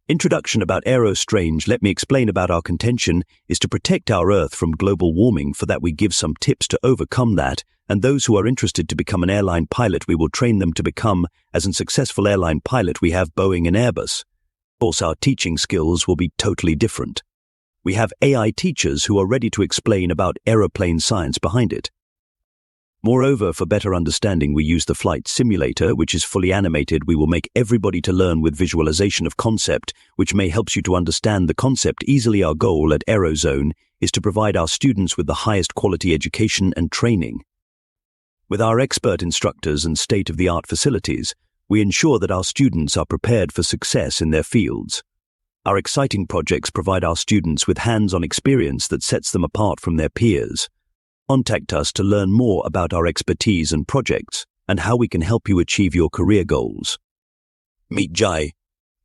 Introduction about Aero Strange. Let me explain about our contention is to protect our Earth from global warming. For that we give some tips to overcome that, and those who are interested to become an airline pilot we will train them to become. As a successful airline pilot we have Boeing and Airbus. Of course our teaching skills will be totally different. We have AI teachers who are ready to explain about aeroplane science behind it. Moreover, for better understanding, we use the flight simulator, which is fully animated. We will make everybody to learn with visualization of concept, which may helps you to understand the concept easily. Our goal at Aerozone is to provide our students with the highest quality education and training. With our expert instructors and state-of-the-art facilities, we ensure that our students are prepared for success in their fields. Our exciting projects provide our students with hands-on experience that sets them apart from their peers. Contact us to learn more about our expertise and projects and how we can help you achieve your career goals. Meet Jai.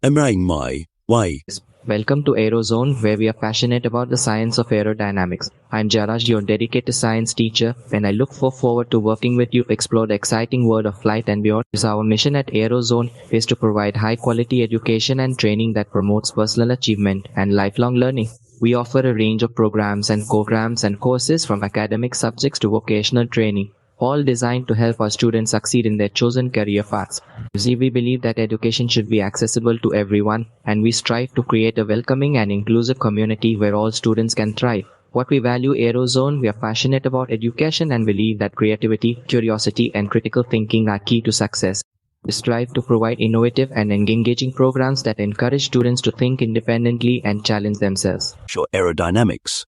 Why? Welcome to Aerozone, where we are passionate about the science of aerodynamics. I'm Jayaraj, your dedicated science teacher, and I look forward to working with you to explore the exciting world of flight and beyond. Our mission at Aerozone is to provide high-quality education and training that promotes personal achievement and lifelong learning. We offer a range of programs and courses from academic subjects to vocational training, all designed to help our students succeed in their chosen career paths. We believe that education should be accessible to everyone, and we strive to create a welcoming and inclusive community where all students can thrive. What we value Aerozone, we are passionate about education and believe that creativity, curiosity, and critical thinking are key to success. We strive to provide innovative and engaging programs that encourage students to think independently and challenge themselves. Sure, aerodynamics.